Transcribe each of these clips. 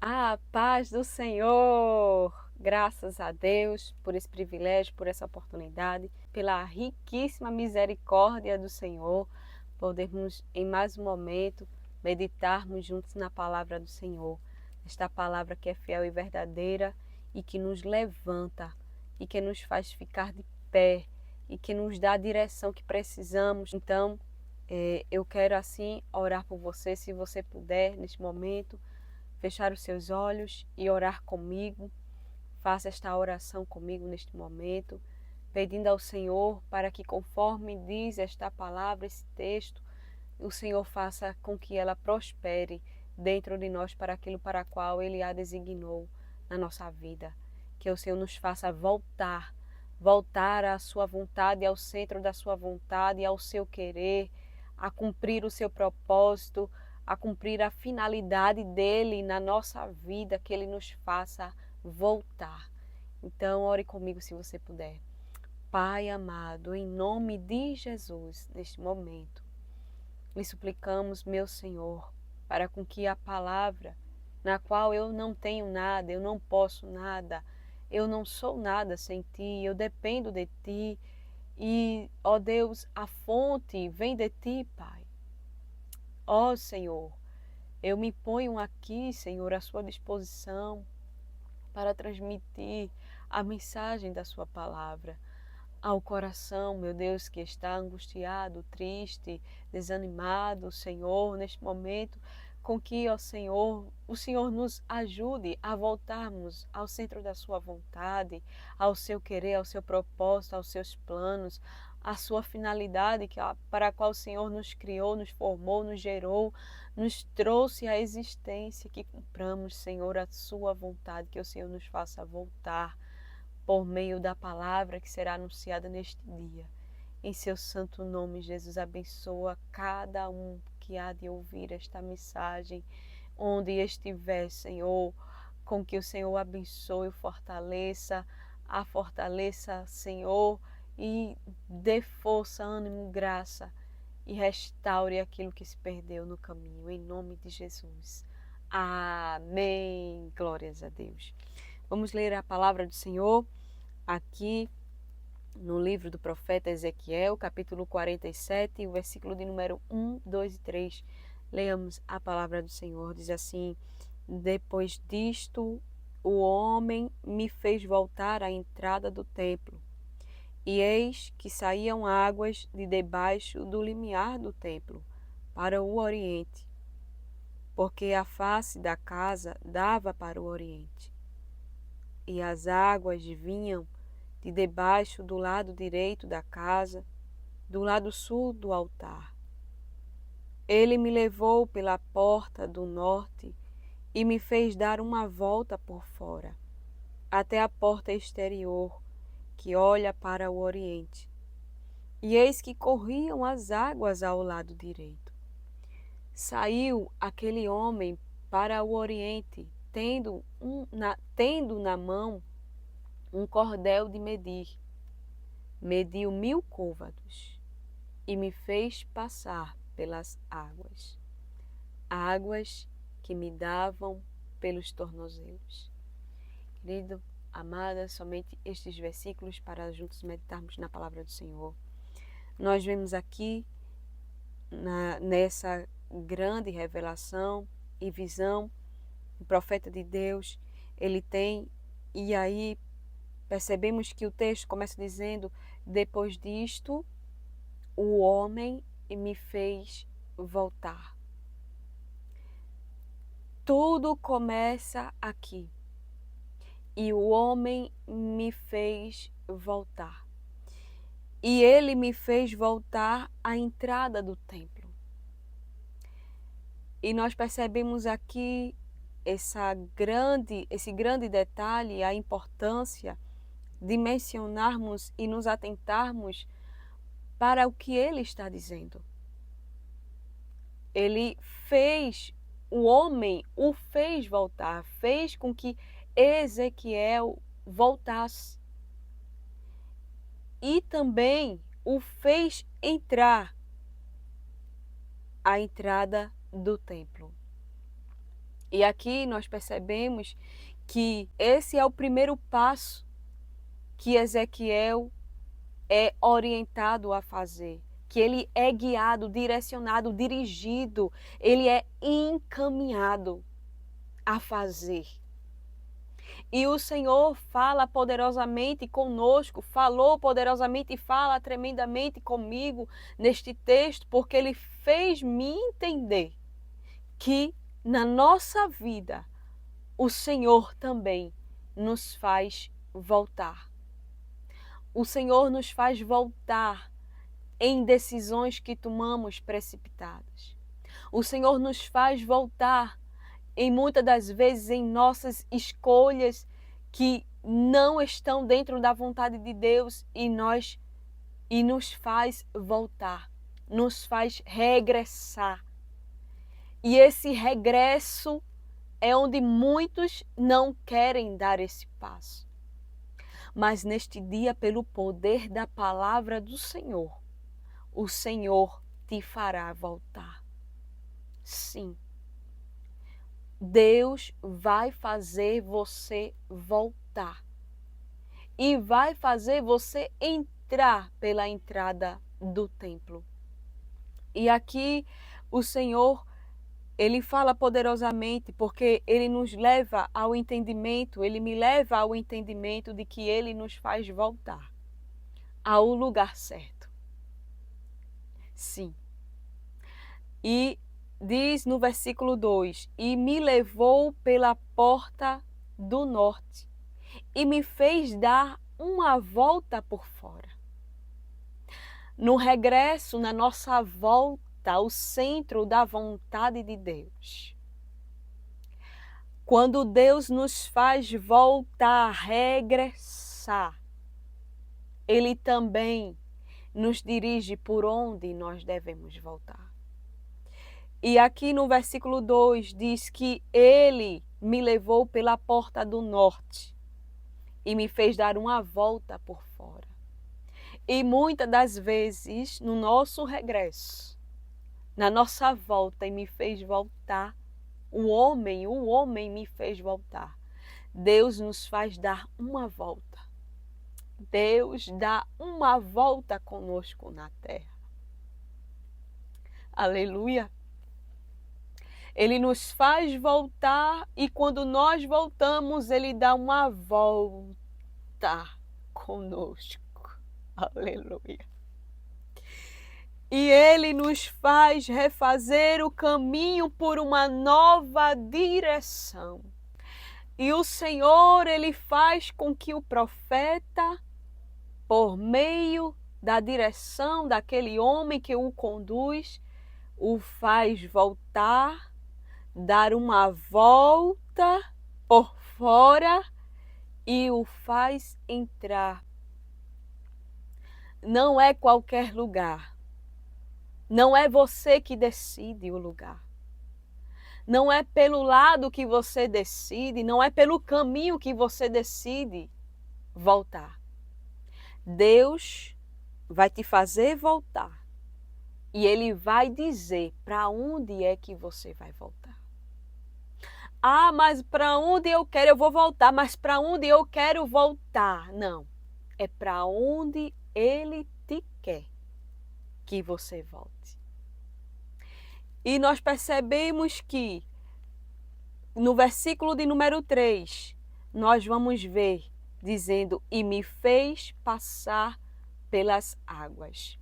A paz do Senhor! Graças a Deus por esse privilégio, por essa oportunidade, pela riquíssima misericórdia do Senhor, podermos em mais um momento meditarmos juntos na palavra do Senhor. Esta palavra que é fiel e verdadeira e que nos levanta e que nos faz ficar de pé e que nos dá a direção que precisamos. Então, eu quero assim orar por você, se você puder, neste momento fechar os seus olhos e orar comigo. Faça esta oração comigo neste momento, pedindo ao Senhor para que, conforme diz esta palavra, esse texto, o Senhor faça com que ela prospere dentro de nós para aquilo para o qual Ele a designou na nossa vida. Que o Senhor nos faça voltar à sua vontade, ao centro da sua vontade, ao seu querer, a cumprir o seu propósito, a cumprir a finalidade dele na nossa vida, que ele nos faça voltar. Então, ore comigo se você puder. Pai amado, em nome de Jesus, neste momento, lhe suplicamos, meu Senhor, para com que a palavra, na qual eu não tenho nada, eu não posso nada, eu não sou nada sem Ti, eu dependo de Ti, e, ó Deus, a fonte vem de Ti, Pai. Ó Senhor, eu me ponho aqui, Senhor, à sua disposição para transmitir a mensagem da sua palavra ao coração, meu Deus, que está angustiado, triste, desanimado, Senhor, neste momento, com que, ó Senhor, o Senhor nos ajude a voltarmos ao centro da sua vontade, ao seu querer, ao seu propósito, aos seus planos, à sua finalidade para a qual o Senhor nos criou, nos formou, nos gerou, nos trouxe à existência, que cumpramos, Senhor, a sua vontade, que o Senhor nos faça voltar por meio da palavra que será anunciada neste dia. Em seu santo nome, Jesus, abençoa cada um que há de ouvir esta mensagem, onde estiver, Senhor, com que o Senhor abençoe, a fortaleça, Senhor, e dê força, ânimo, graça, e restaure aquilo que se perdeu no caminho, em nome de Jesus. Amém. Glórias a Deus. Vamos ler a palavra do Senhor aqui no livro do profeta Ezequiel, capítulo 47, o versículo de número 1, 2 e 3. Leamos a palavra do Senhor, diz assim: Depois disto, o homem me fez voltar à entrada do templo, e eis que saíam águas de debaixo do limiar do templo, para o oriente, porque a face da casa dava para o oriente. E as águas vinham de debaixo do lado direito da casa, do lado sul do altar. Ele me levou pela porta do norte e me fez dar uma volta por fora, até a porta exterior, que olha para o oriente. E eis que corriam as águas ao lado direito. Saiu aquele homem para o oriente, tendo na mão um cordel de medir. Mediu 1000 côvados e me fez passar pelas águas, águas que me davam pelos tornozelos. Querido, amada, somente estes versículos para juntos meditarmos na palavra do Senhor. Nós vemos aqui, nessa grande revelação e visão, o profeta de Deus, ele tem, e aí percebemos que o texto começa dizendo: depois disto, o homem me fez voltar. Tudo começa aqui. E o homem me fez voltar. E ele me fez voltar à entrada do templo. E nós percebemos aqui esse grande detalhe, a importância de mencionarmos e nos atentarmos para o que ele está dizendo. Ele fez, o homem o fez voltar, fez com que Ezequiel voltasse. E também o fez entrar à entrada do templo. E aqui nós percebemos que esse é o primeiro passo que Ezequiel é orientado a fazer, que ele é guiado, direcionado, dirigido, ele é encaminhado a fazer. E o Senhor fala poderosamente conosco, falou poderosamente e fala tremendamente comigo neste texto, porque ele fez me entender que na nossa vida o Senhor também nos faz voltar. O Senhor nos faz voltar em decisões que tomamos precipitadas. O Senhor nos faz voltar em muitas das vezes em nossas escolhas que não estão dentro da vontade de Deus e nos faz voltar, nos faz regressar. E esse regresso é onde muitos não querem dar esse passo. Mas neste dia, pelo poder da palavra do Senhor, o Senhor te fará voltar. Sim. Deus vai fazer você voltar. E vai fazer você entrar pela entrada do templo. E aqui o Senhor, ele fala poderosamente, porque ele nos leva ao entendimento, ele me leva ao entendimento de que ele nos faz voltar ao lugar certo. Sim. E diz no versículo 2, e me levou pela porta do norte e me fez dar uma volta por fora. No regresso, na nossa volta ao centro da vontade de Deus. Quando Deus nos faz voltar, regressar, Ele também nos dirige por onde nós devemos voltar. E aqui no versículo 2 diz que Ele me levou pela porta do norte e me fez dar uma volta por fora. E muitas das vezes, no nosso regresso, na nossa volta, e me fez voltar, o homem me fez voltar. Deus nos faz dar uma volta. Deus dá uma volta conosco na terra. Aleluia! Ele nos faz voltar e quando nós voltamos, Ele dá uma volta conosco. Aleluia! E Ele nos faz refazer o caminho por uma nova direção. E o Senhor, Ele faz com que o profeta, por meio da direção daquele homem que o conduz, o faz voltar, dar uma volta por fora e o faz entrar. Não é qualquer lugar. Não é você que decide o lugar. Não é pelo lado que você decide, não é pelo caminho que você decide voltar. Deus vai te fazer voltar e Ele vai dizer para onde é que você vai voltar. Ah, mas para onde eu quero eu vou voltar, mas para onde eu quero voltar? Não, é para onde Ele te quer que você volte. E nós percebemos que no versículo de número 3, nós vamos ver dizendo, e me fez passar pelas águas.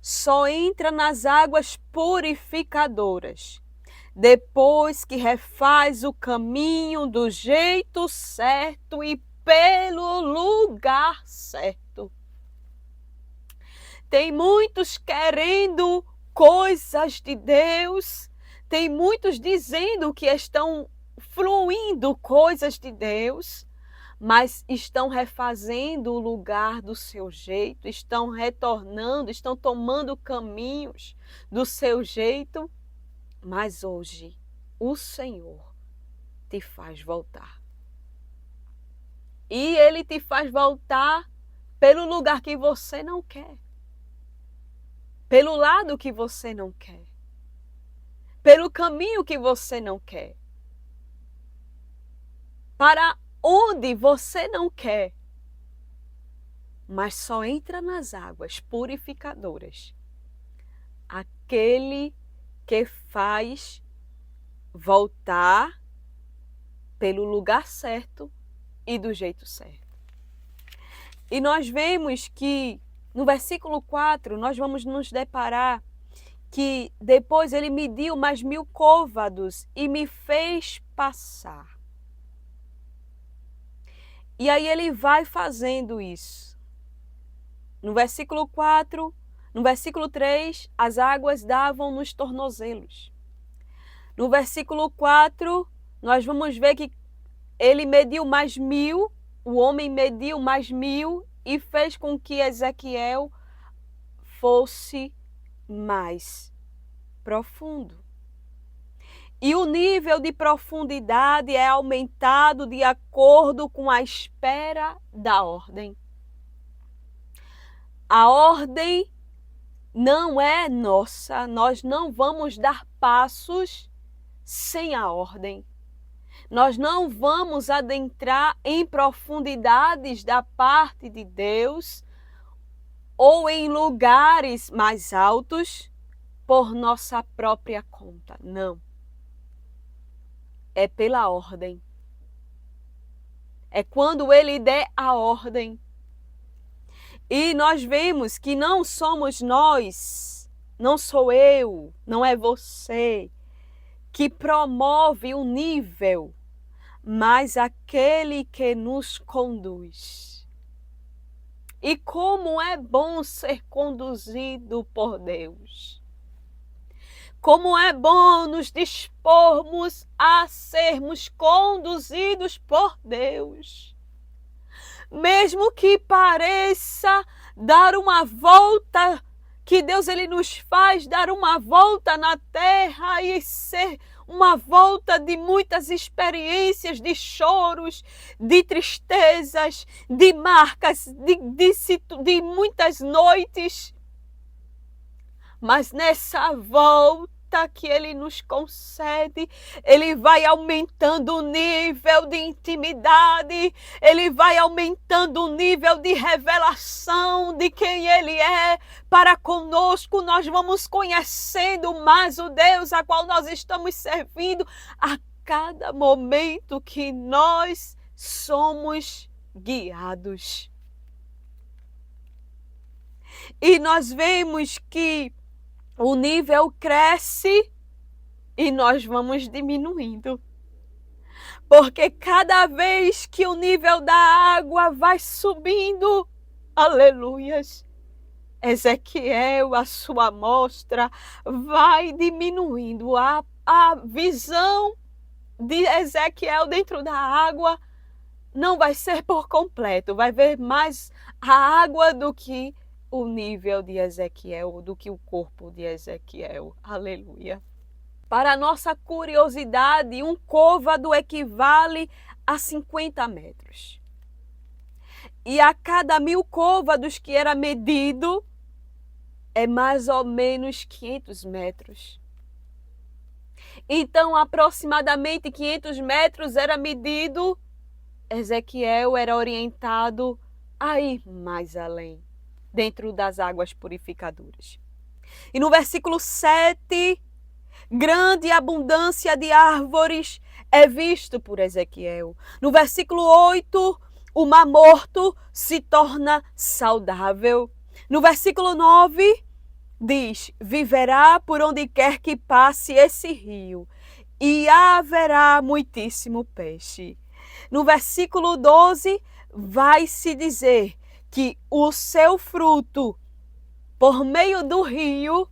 Só entra nas águas purificadoras, depois que refaz o caminho do jeito certo e pelo lugar certo. Tem muitos querendo coisas de Deus, tem muitos dizendo que estão fluindo coisas de Deus, mas estão refazendo o lugar do seu jeito, estão retornando, estão tomando caminhos do seu jeito. Mas hoje o Senhor te faz voltar. E Ele te faz voltar pelo lugar que você não quer. Pelo lado que você não quer. pelo caminho que você não quer, para onde você não quer, mas só entra nas águas purificadoras aquele que faz voltar pelo lugar certo e do jeito certo. E nós vemos que no versículo 4 nós vamos nos deparar que depois ele mediu mais 1000 côvados e me fez passar. E aí ele vai fazendo isso. No versículo 4, no versículo 3, as águas davam nos tornozelos. No versículo 4, nós vamos ver que ele mediu mais 1000, o homem mediu mais 1000 e fez com que Ezequiel fosse mais profundo. E o nível de profundidade é aumentado de acordo com a espera da ordem. A ordem não é nossa, nós não vamos dar passos sem a ordem. Nós não vamos adentrar em profundidades da parte de Deus ou em lugares mais altos por nossa própria conta. Não. É pela ordem. É quando ele der a ordem. E nós vemos que não somos nós, não sou eu, não é você, que promove o nível, mas aquele que nos conduz. E como é bom ser conduzido por Deus. Como é bom nos dispormos a sermos conduzidos por Deus. Mesmo que pareça dar uma volta, que Deus ele nos faz dar uma volta na terra e ser uma volta de muitas experiências, de choros, de tristezas, de marcas, de muitas noites. Mas nessa volta que ele nos concede, ele vai aumentando o nível de intimidade, ele vai aumentando o nível de revelação de quem ele é para conosco. Nós vamos conhecendo mais o Deus a qual nós estamos servindo a cada momento que nós somos guiados. E nós vemos que o nível cresce e nós vamos diminuindo. Porque cada vez que o nível da água vai subindo, aleluias, Ezequiel, a sua amostra vai diminuindo. A visão de Ezequiel dentro da água não vai ser por completo, vai ver mais a água do que o nível de Ezequiel, do que o corpo de Ezequiel. Aleluia. Para nossa curiosidade, um côvado equivale a 50 metros. E a cada 1000 côvados que era medido, é mais ou menos 500 metros. Então, aproximadamente 500 metros era medido, Ezequiel era orientado a ir mais além, dentro das águas purificadoras. E no versículo 7, grande abundância de árvores é visto por Ezequiel. No versículo 8, o mar morto se torna saudável. No versículo 9, diz, viverá por onde quer que passe esse rio, e haverá muitíssimo peixe. No versículo 12, vai se dizer que o seu fruto, por meio do rio,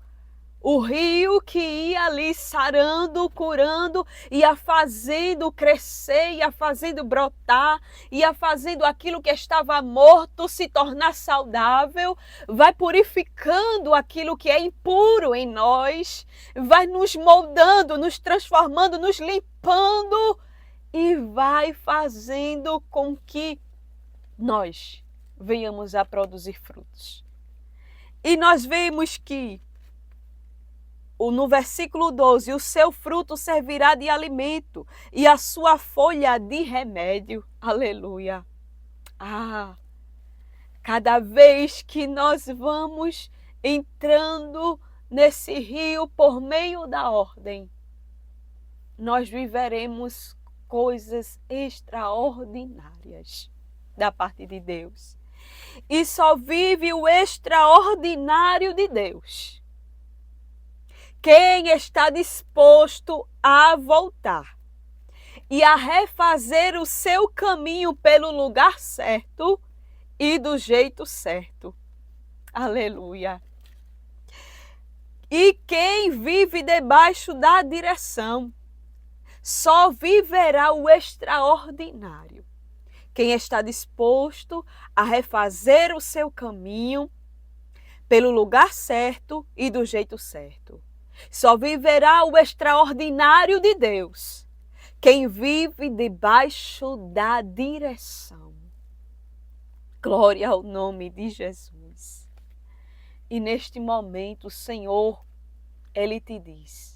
o rio que ia ali sarando, curando, ia fazendo crescer, ia fazendo brotar, ia fazendo aquilo que estava morto se tornar saudável, vai purificando aquilo que é impuro em nós, vai nos moldando, nos transformando, nos limpando e vai fazendo com que nós venhamos a produzir frutos. E nós vemos que no versículo 12, o seu fruto servirá de alimento e a sua folha de remédio. Aleluia. Cada vez que nós vamos entrando nesse rio por meio da ordem, nós viveremos coisas extraordinárias da parte de Deus. E só vive o extraordinário de Deus quem está disposto a voltar e a refazer o seu caminho pelo lugar certo e do jeito certo. Aleluia. E quem vive debaixo da direção só viverá o extraordinário. Quem está disposto a refazer o seu caminho pelo lugar certo e do jeito certo. Só viverá o extraordinário de Deus. Quem vive debaixo da direção. Glória ao nome de Jesus. E neste momento, o Senhor, Ele te diz: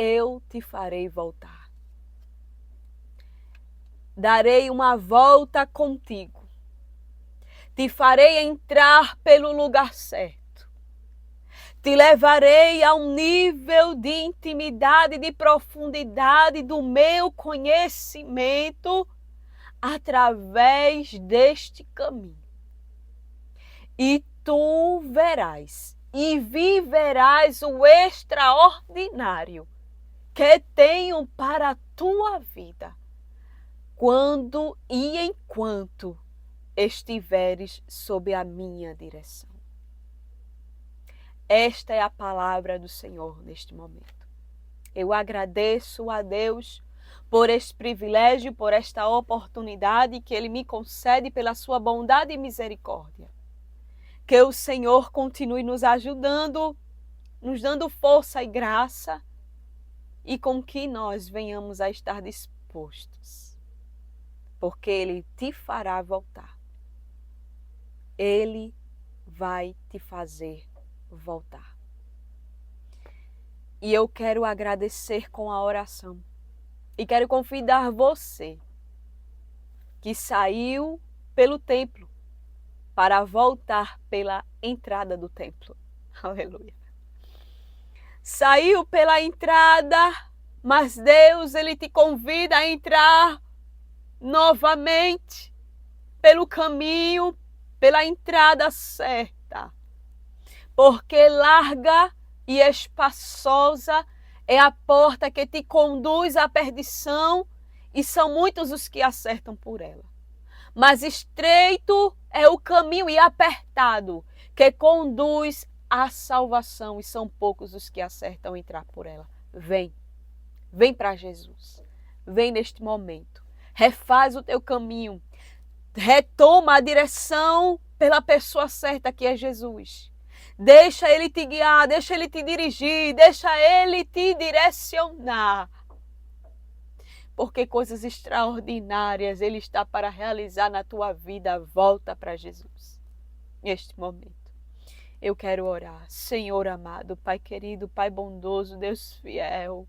eu te farei voltar. Darei uma volta contigo. Te farei entrar pelo lugar certo. Te levarei a um nível de intimidade, de profundidade do meu conhecimento através deste caminho. E tu verás e viverás o extraordinário que tenho para a tua vida, quando e enquanto estiveres sob a minha direção. Esta é a palavra do Senhor neste momento. Eu agradeço a Deus por este privilégio, por esta oportunidade que Ele me concede pela sua bondade e misericórdia. Que o Senhor continue nos ajudando, nos dando força e graça, e com que nós venhamos a estar dispostos, porque Ele te fará voltar. Ele vai te fazer voltar. E eu quero agradecer com a oração. E quero convidar você que saiu pelo templo para voltar pela entrada do templo. Aleluia. Saiu pela entrada, mas Deus, Ele te convida a entrar novamente pelo caminho, pela entrada certa. Porque larga e espaçosa é a porta que te conduz à perdição e são muitos os que acertam por ela. Mas estreito é o caminho e apertado que conduz à salvação e são poucos os que acertam entrar por ela. Vem para Jesus. Vem neste momento. Refaz o teu caminho. Retoma a direção pela pessoa certa que é Jesus. Deixa Ele te guiar, deixa Ele te dirigir, deixa Ele te direcionar. Porque coisas extraordinárias Ele está para realizar na tua vida. Volta para Jesus. Neste momento, eu quero orar. Senhor amado, Pai querido, Pai bondoso, Deus fiel.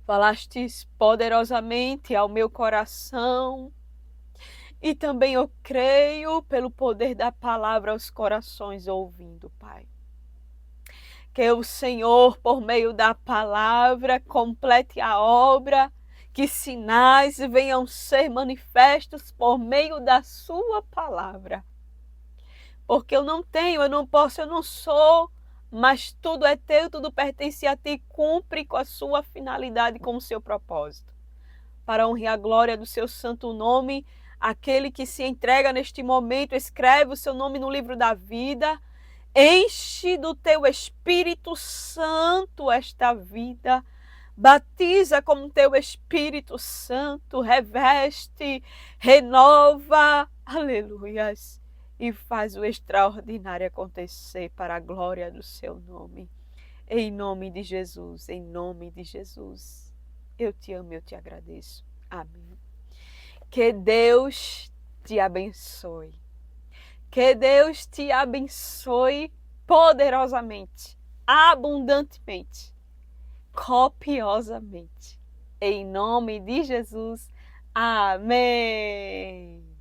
Falastes poderosamente ao meu coração. E também eu creio pelo poder da palavra aos corações ouvindo, Pai. Que o Senhor, por meio da palavra, complete a obra, que sinais venham ser manifestos por meio da sua palavra. Porque eu não tenho, eu não posso, eu não sou, mas tudo é teu, tudo pertence a ti, cumpre com a sua finalidade, com o seu propósito. Para a honra e a glória do seu santo nome, aquele que se entrega neste momento, escreve o seu nome no livro da vida, enche do teu Espírito Santo esta vida, batiza com o teu Espírito Santo, reveste, renova, aleluias, e faz o extraordinário acontecer para a glória do seu nome. Em nome de Jesus, em nome de Jesus. Eu te amo, eu te agradeço. Amém. Que Deus te abençoe. Que Deus te abençoe poderosamente, abundantemente, copiosamente. Em nome de Jesus. Amém.